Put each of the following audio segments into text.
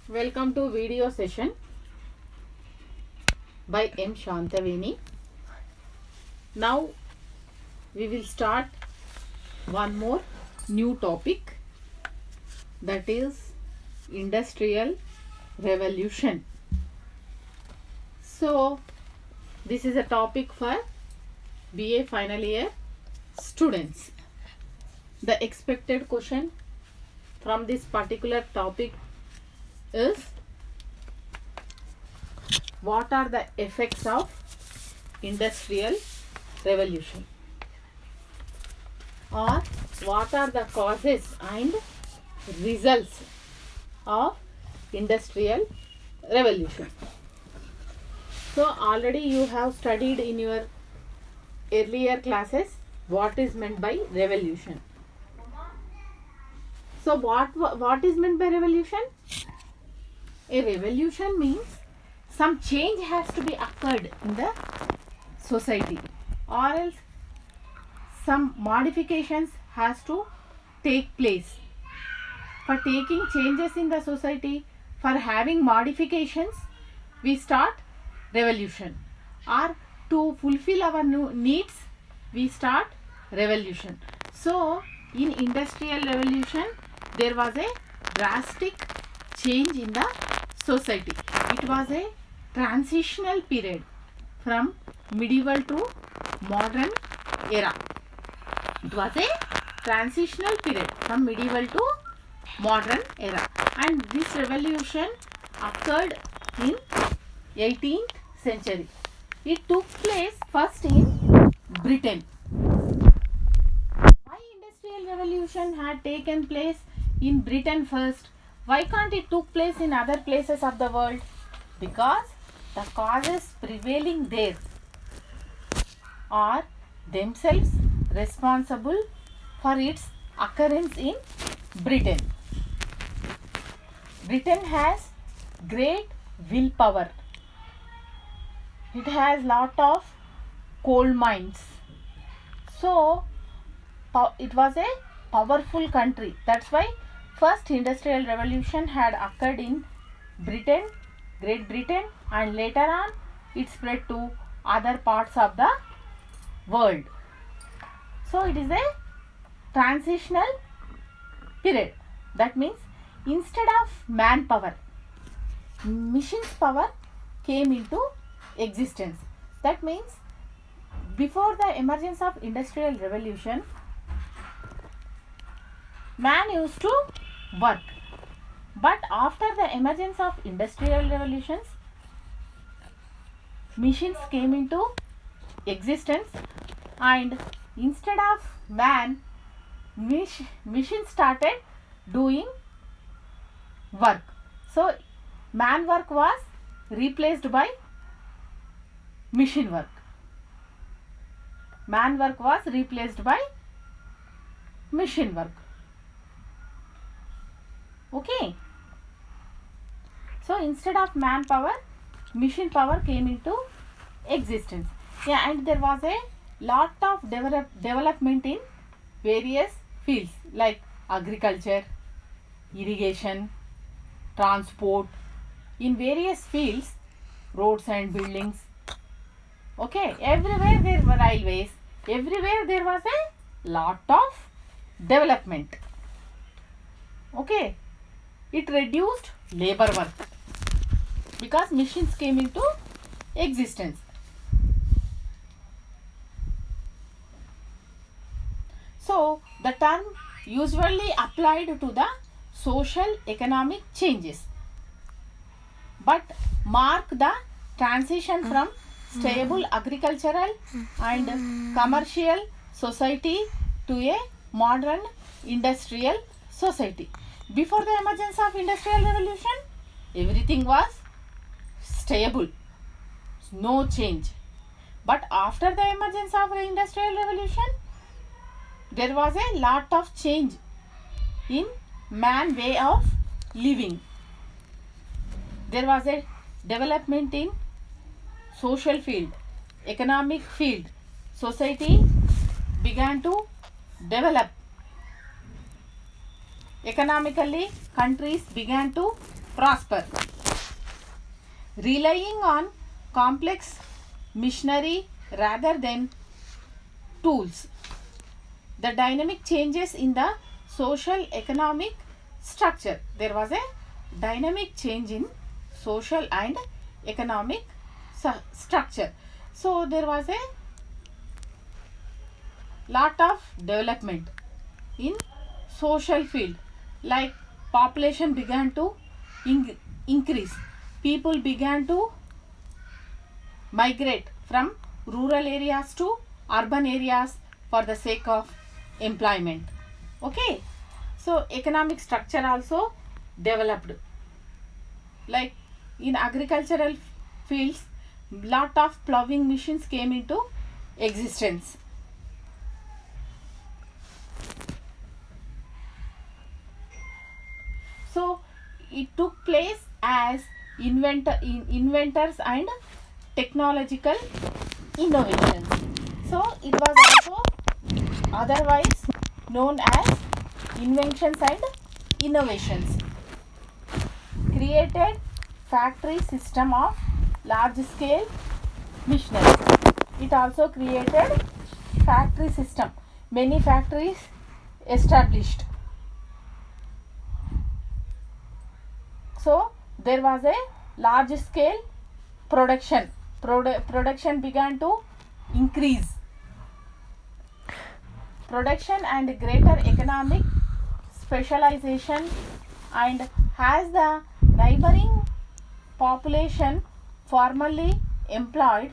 Welcome to video session by M. Shantavini. Now we will start one more new topic, that is Industrial Revolution. So this is a topic for BA final year students. The expected question from this particular topic is, what are the effects of industrial revolution, or what are the causes and results of industrial revolution. So already you have studied in your earlier classes what is meant by revolution. So what is meant by revolution? A revolution means some change has to be occurred in the society, or else some modifications has to take place. For taking changes in the society, for having modifications, we start revolution, or to fulfill our new needs, we start revolution. So in industrial revolution there was a drastic change in the society. It was a transitional period from medieval to modern era. It was a transitional period from medieval to modern era, and this revolution occurred in 18th century. It took place first in Britain. Why industrial revolution had taken place in Britain first? Why can't it took place in other places of the world? Because the causes prevailing there are themselves responsible for its occurrence in Britain. Britain has great willpower. It has lot of coal mines. So it was a powerful country. That's why first industrial revolution had occurred in Britain, Great Britain, and later on it spread to other parts of the world. So it is a transitional period. That means instead of manpower, machines power came into existence. That means before the emergence of industrial revolution, man used to work, but after the emergence of industrial revolutions, machines came into existence, and instead of man, machines started doing work. So man work was replaced by machine work. Man work was replaced by machine work. Okay. So instead of manpower, machine power came into existence. Yeah, and there was a lot of development in various fields like agriculture, irrigation, transport. In various fields, roads and buildings. Okay, everywhere there were railways. Everywhere there was a lot of development. Okay. It reduced labor work because machines came into existence. So the term usually applied to the social economic changes, but mark the transition from stable agricultural and commercial society to a modern industrial society. Before the emergence of industrial revolution, everything was stable, no change. But after the emergence of the industrial revolution, there was a lot of change in man way of living. There was a development in social field, economic field. Society began to develop. Economically, countries began to prosper. Relying on complex machinery rather than tools. The dynamic changes in the social economic structure. There was a dynamic change in social and economic structure. So there was a lot of development in social field, like population began to increase. People began to migrate from rural areas to urban areas for the sake of employment. Okay, so economic structure also developed, like in agricultural fields lot of ploughing machines came into existence. So it took place as inventors and technological innovations. So it was also otherwise known as inventions and innovations. Created factory system of large scale machinery. It also created factory system. Many factories established. So there was a large scale production. Production began to increase. Production and greater economic specialization, and has the neighboring population formerly employed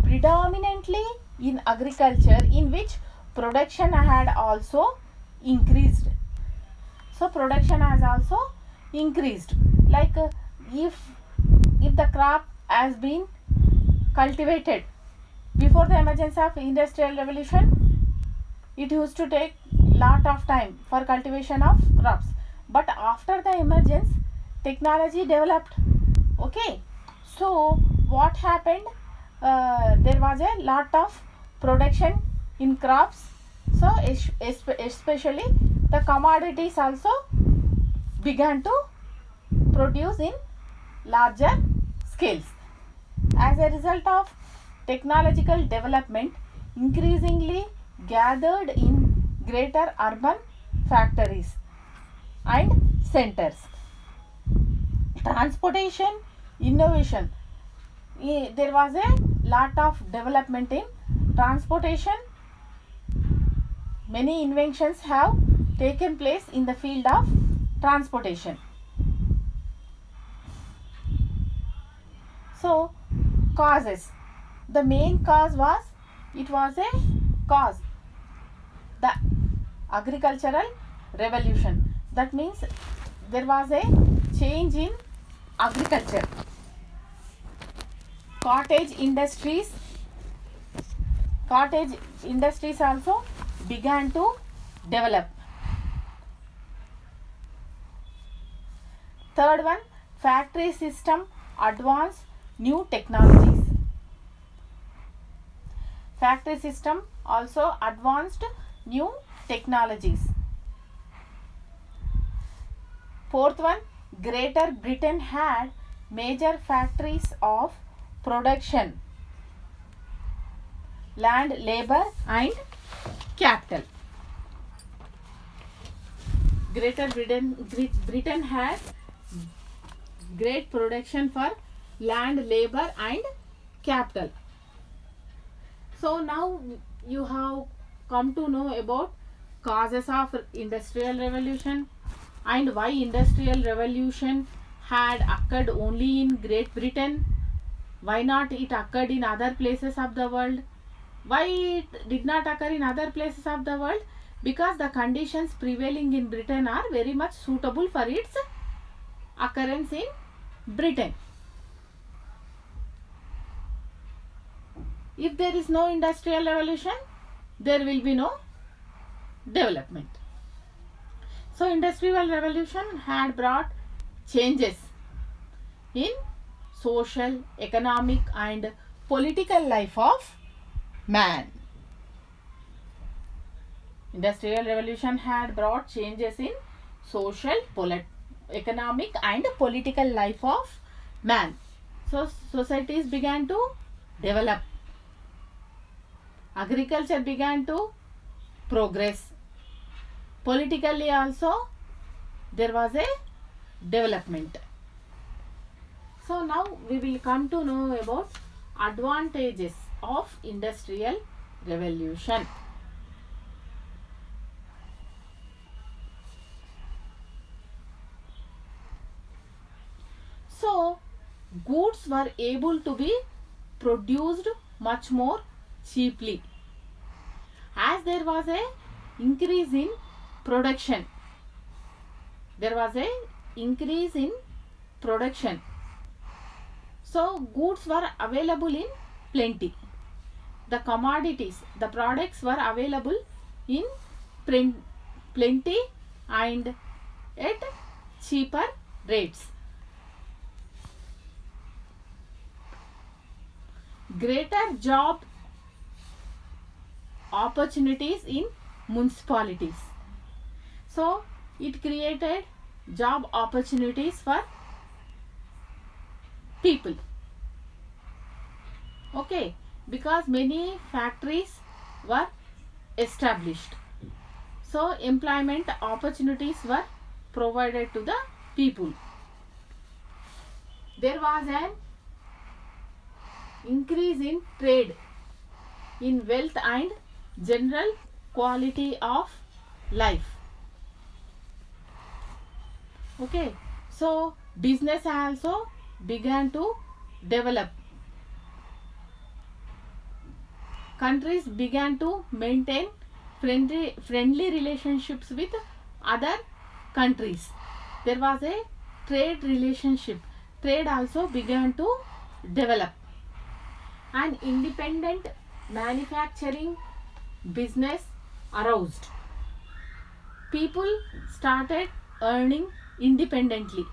predominantly in agriculture, in which production had also increased. So production has also increased. Like if the crop has been cultivated before the emergence of industrial revolution, it used to take lot of time for cultivation of crops, but after the emergence technology developed. Okay, so what happened, there was a lot of production in crops. So especially the commodities also began to produce in larger scales. As a result of technological development, increasingly gathered in greater urban factories and centers. Transportation innovation. There was a lot of development in transportation. Many inventions have taken place in the field of transportation. So causes. The main cause was, it was a cause, the agricultural revolution. That means there was a change in agriculture. Cottage industries also began to develop. Third one, factory system advanced new technologies. Factory system also advanced new technologies. Fourth one, Greater Britain had major factories of production, land, labor and capital. Greater Britain has great production for land, labor and capital. So now you have come to know about causes of industrial revolution and why industrial revolution had occurred only in Great Britain. Why not it occurred in other places of the world? Why it did not occur in other places of the world? Because the conditions prevailing in Britain are very much suitable for its occurrence in Britain. If there is no industrial revolution, there will be no development. So industrial revolution had brought changes in social, economic and political life of man. Industrial revolution had brought changes in social, economic and political life of man. So societies began to develop. Agriculture began to progress. Politically also there was a development. So now we will come to know about advantages of industrial revolution. So goods were able to be produced much more cheaply as there was a increase in production. There was a increase in production. So goods were available in plenty. The commodities, the products were available in plenty and at cheaper rates. Greater job opportunities in municipalities. So it created job opportunities for people. Okay, because many factories were established. So employment opportunities were provided to the people. There was an increase in trade, in wealth and general quality of life. Okay, so business also began to develop. Countries began to maintain friendly relationships with other countries. There was a trade relationship. Trade also began to develop. An independent manufacturing business aroused. People started earning independently.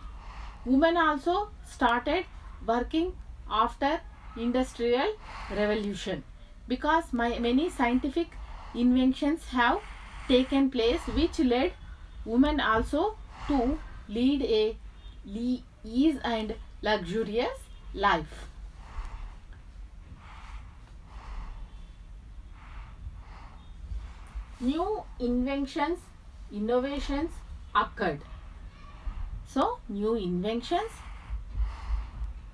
Women also started working after industrial revolution because many scientific inventions have taken place which led women also to lead a ease and luxurious life. New inventions, innovations occurred. So new inventions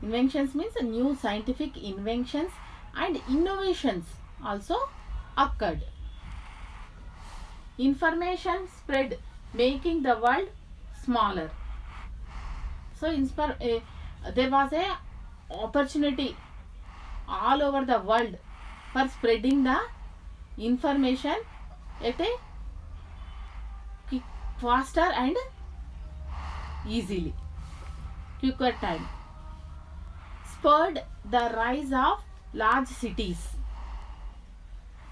means new scientific inventions and innovations also occurred. Information spread, making the world smaller. So there was a opportunity all over the world for spreading the information at a faster and easily, quicker time. Spurred the rise of large cities.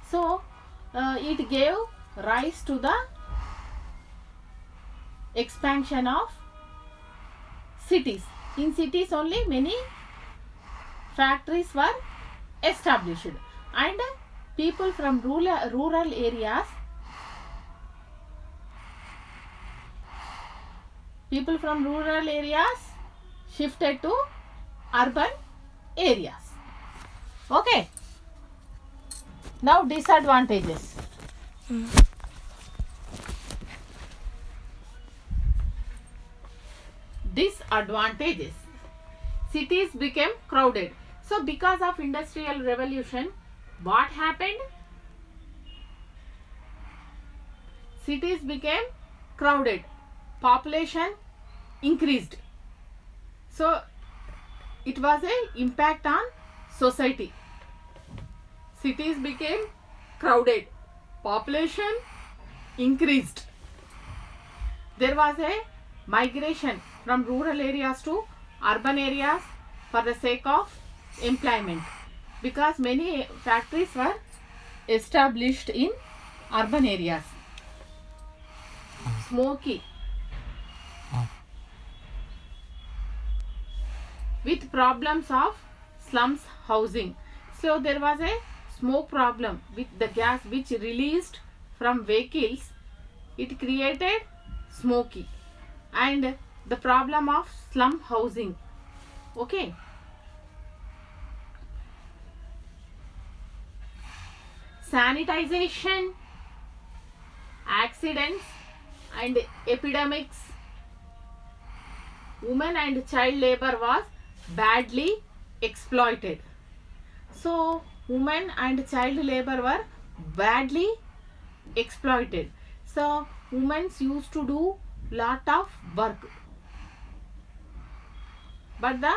So it gave rise to the expansion of cities. In cities only many factories were established and people from rural areas shifted to urban areas. Okay. Now disadvantages. Disadvantages. Cities became crowded. So because of industrial revolution, what happened? Cities became crowded. Population increased. So it was an impact on society. Cities became crowded. Population increased. There was a migration from rural areas to urban areas for the sake of employment because many factories were established in urban areas. Smoky. With problems of slums housing. So there was a smoke problem with the gas which released from vehicles. It created smoky and the problem of slum housing. Okay. Sanitization, accidents and epidemics. Women and child labor was badly exploited. So women and child labor were badly exploited. So women used to do lot of work, but the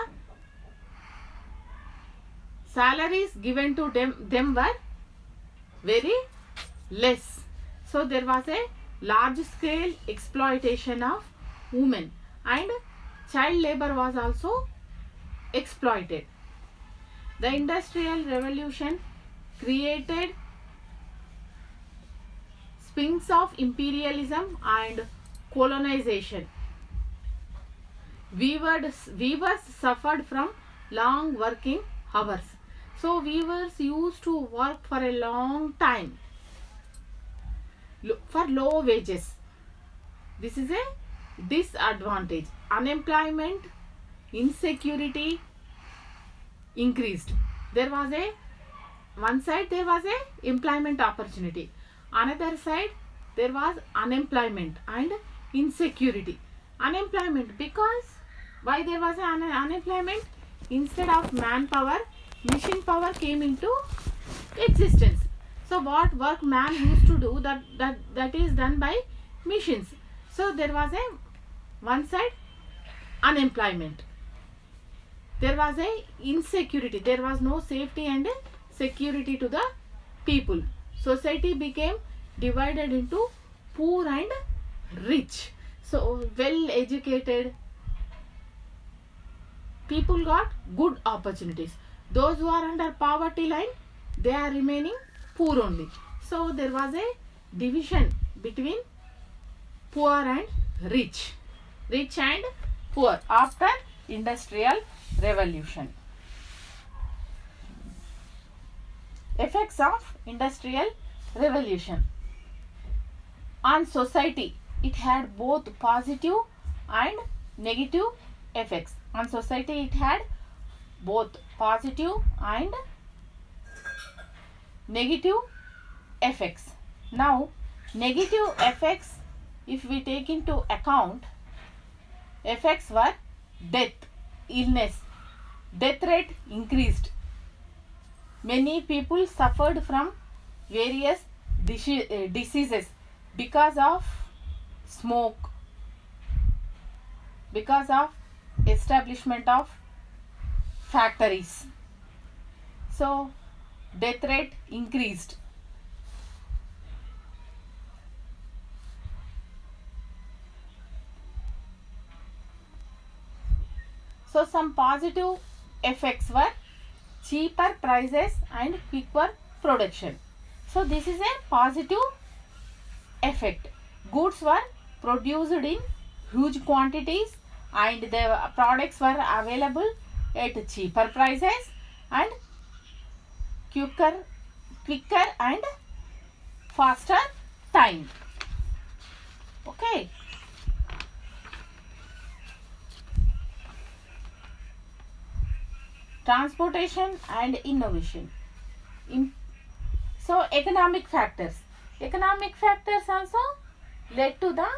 salaries given to them were very less. So there was a large scale exploitation of women, and child labor was also exploited. The Industrial Revolution created springs of imperialism and colonization. Weavers suffered from long working hours. So weavers used to work for a long time for low wages. This is a disadvantage. Unemployment, insecurity increased. There was a one side there was a employment opportunity, another side there was unemployment and insecurity. Unemployment, because why there was an unemployment? Instead of manpower, machine power came into existence. So what work man used to do, that is done by machines. So there was a one side unemployment, there was a insecurity, there was no safety and security to the people. Society became divided into poor and rich. So well educated people got good opportunities. Those who are under poverty line, they are remaining poor only. So there was a division between poor and rich and poor after Industrial Revolution. Effects of Industrial Revolution on society. It had both positive and negative effects. On society it had both positive and negative effects. Now negative effects, if we take into account, effects were death, illness. Death rate increased. Many people suffered from various diseases because of smoke, because of establishment of factories. So death rate increased. So some positive effects were cheaper prices and quicker production. So this is a positive effect. Goods were produced in huge quantities and the products were available at cheaper prices and quicker and faster time. Okay. Transportation and innovation. So economic factors also led to the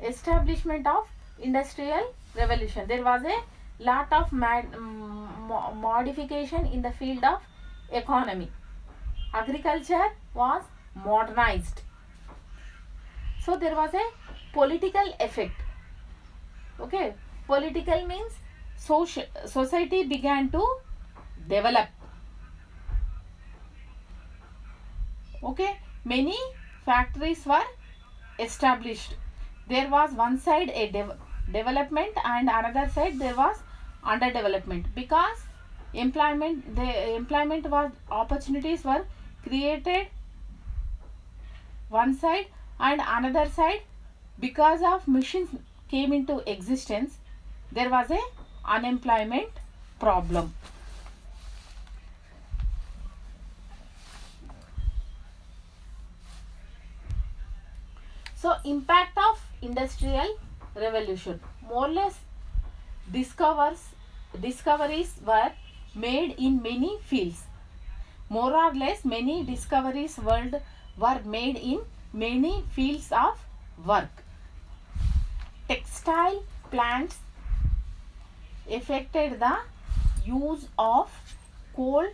establishment of Industrial Revolution. There was a lot of modification in the field of economy. Agriculture was modernized. So there was a political effect. Okay, political means society began to develop. Okay, many factories were established. There was one side a development and another side there was underdevelopment, because employment was opportunities were created one side, and another side, because of machines came into existence, there was a unemployment problem. So impact of industrial revolution. More or less discoveries were made in many fields. More or less many discoveries world were made in many fields of work. Textile plants affected the use of coal.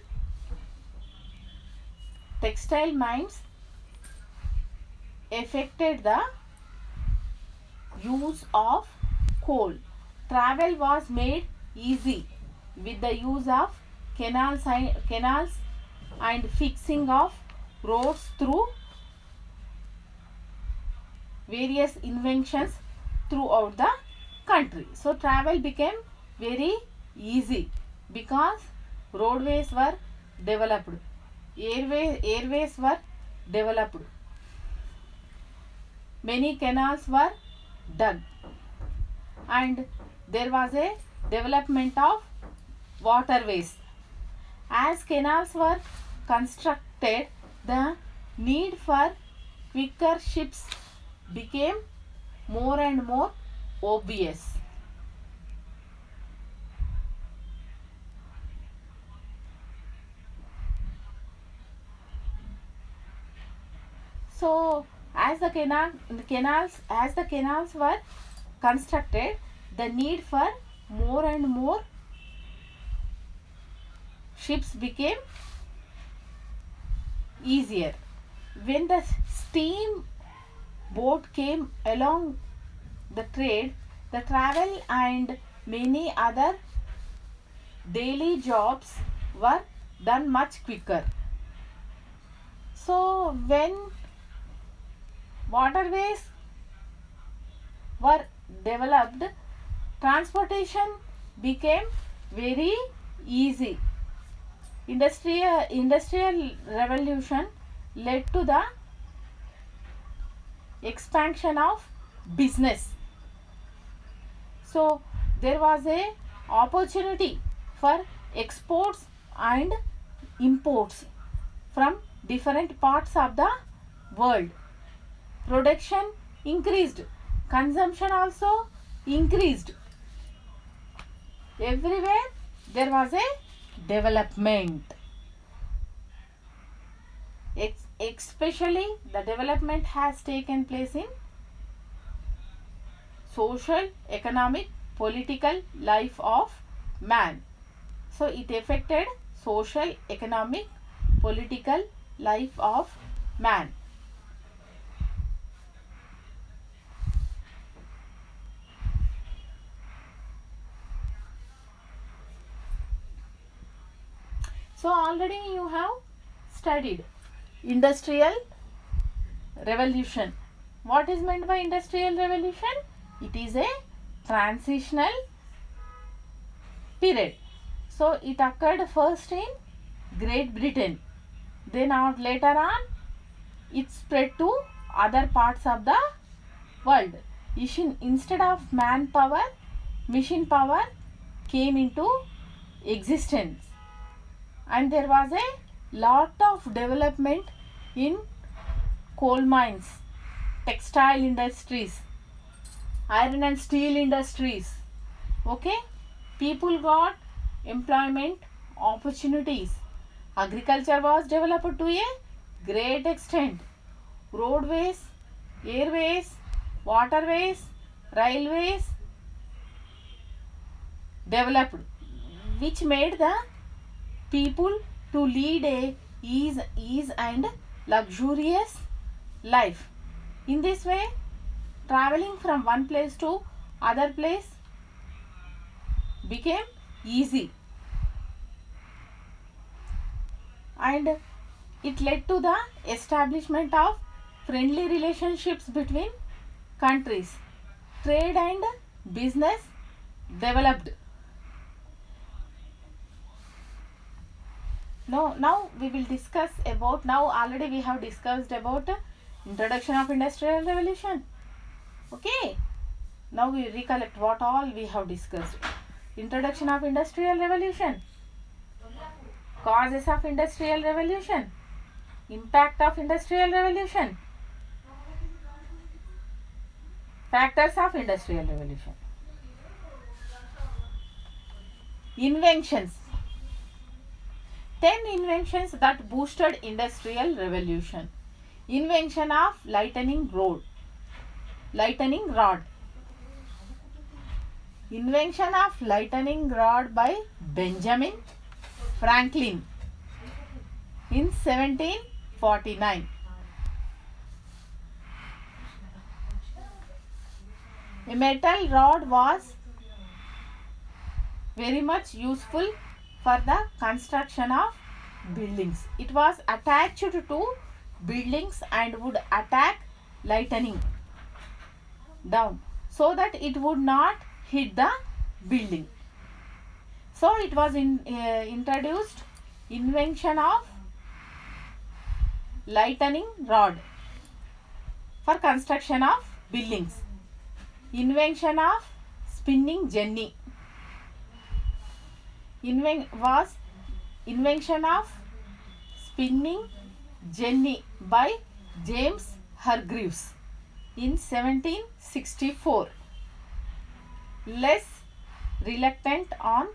Textile mines affected the use of coal. Travel was made easy with the use of canals and fixing of roads through various inventions throughout the country. So travel became very easy because roadways were developed, airways were developed, many canals were dug, and there was a development of waterways. As canals were constructed, the need for quicker ships became more and more obvious. So as the canals were constructed, the need for more and more ships became easier. When the steam boat came along, the trade, the travel and many other daily jobs were done much quicker. So when waterways were developed, transportation became very easy. Industrial revolution led to the expansion of business. So there was a opportunity for exports and imports from different parts of the world. Production increased, consumption also increased. Everywhere there was a development. Especially the development has taken place in social, economic, political life of man. So it affected social, economic, political life of man. So already you have studied industrial revolution. What is meant by industrial revolution? It is a transitional period. So it occurred first in Great Britain. Then later on it spread to other parts of the world. Instead of manpower, machine power came into existence, and there was a lot of development in coal mines, textile industries, iron and steel industries. Okay, people got employment opportunities. Agriculture was developed to a great extent. Roadways, airways, waterways, railways developed, which made the people to lead a ease and luxurious life. In this way, traveling from one place to other place became easy, and it led to the establishment of friendly relationships between countries. Trade and business developed. Now we will discuss about, now already we have discussed about introduction of industrial revolution. Okay, now we recollect what all we have discussed. Introduction of industrial revolution, causes of industrial revolution, impact of industrial revolution, Factors of Industrial Revolution. Inventions. 10 inventions that boosted Industrial Revolution. Invention of lightning rod. Invention of lightning rod by Benjamin Franklin in 1749. A metal rod was very much useful for the construction of buildings. It was attached to buildings and would attack lightning down so that it would not hit the building. So it was introduced invention of lightning rod for construction of buildings. Invention of spinning jenny invention of spinning jenny by James Hargreaves in 1764. Less reluctant on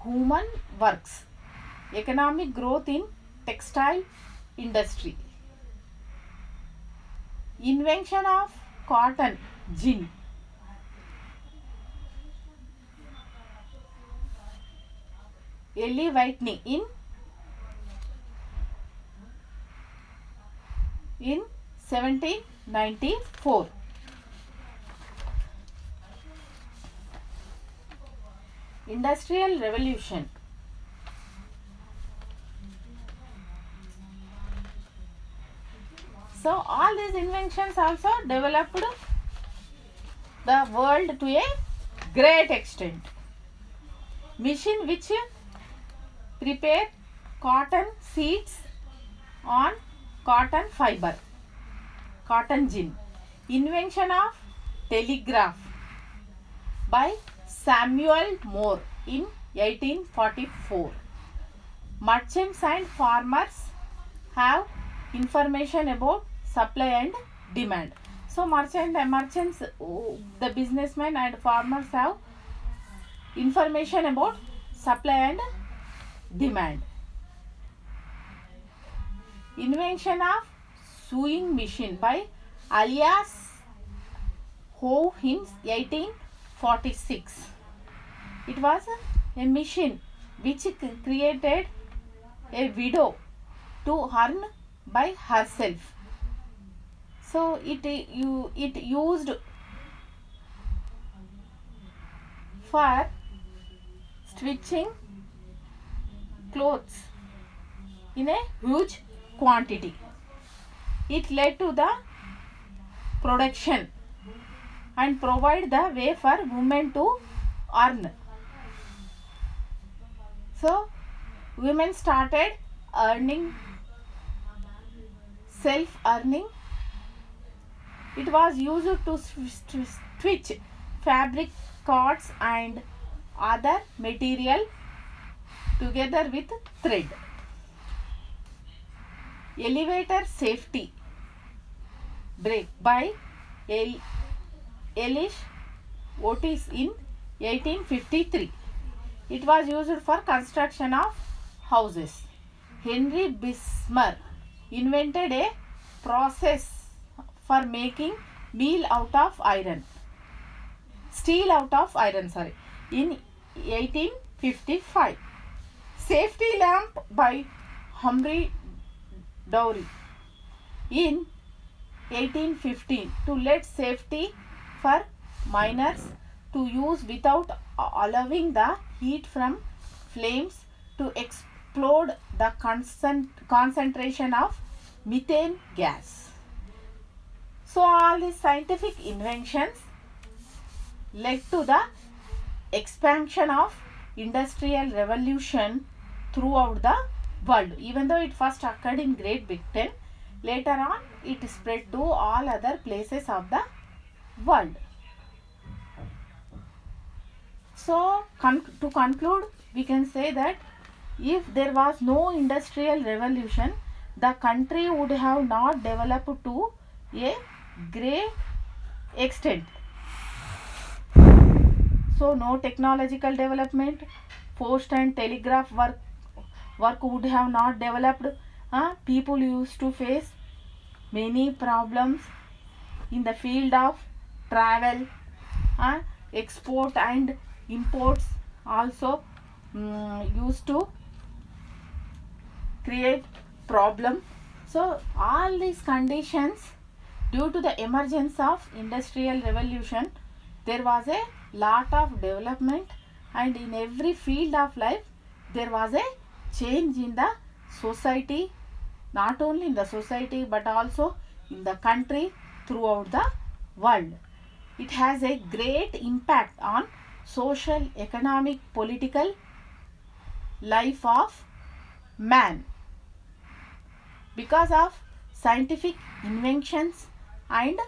human works. Economic growth in textile industry. Invention of cotton gin. Early Whitney in 1794. Industrial Revolution. So all these inventions also developed the world to a great extent. Machine which prepare cotton seeds on cotton fiber, cotton gin. Invention of telegraph by Samuel Moore in 1844. Merchants and farmers have information about supply and demand. So merchants, the businessmen and farmers have information about supply and demand. Invention of sewing machine by Elias Howe in 1846. It was a machine which created a widow to earn by herself. So it used for stitching clothes in a huge quantity. It led to the production and provide the way for women to earn. So women started earning, self-earning. It was used to stitch fabric cords and other material together with thread. Elevator safety brake by Elish Otis in 1853. It was used for construction of houses. Henry Bessemer invented a process for making steel out of iron in 1855. Safety lamp by Humphrey Dowry in 1815 to let safety for miners to use without allowing the heat from flames to explode the concentration of methane gas. So all these scientific inventions led to the expansion of Industrial Revolution throughout the world. Even though it first occurred in Great Britain, later on it spread to all other places of the world. So to conclude, we can say that if there was no Industrial Revolution, the country would have not developed to a great extent. So no technological development, post and telegraph work would have not developed. People used to face many problems in the field of travel, export and imports also used to create problem. So all these conditions, due to the emergence of industrial revolution, there was a lot of development, and in every field of life there was a change in the society, not only in the society but also in the country, throughout the world. It has a great impact on social, economic, political life of man. Because of scientific inventions and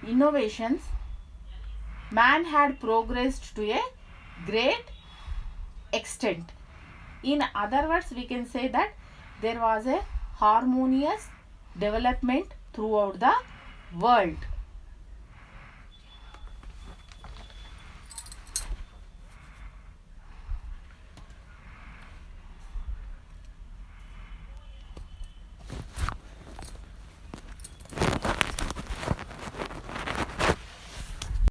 innovations, man had progressed to a great extent. In other words, we can say that there was a harmonious development throughout the world.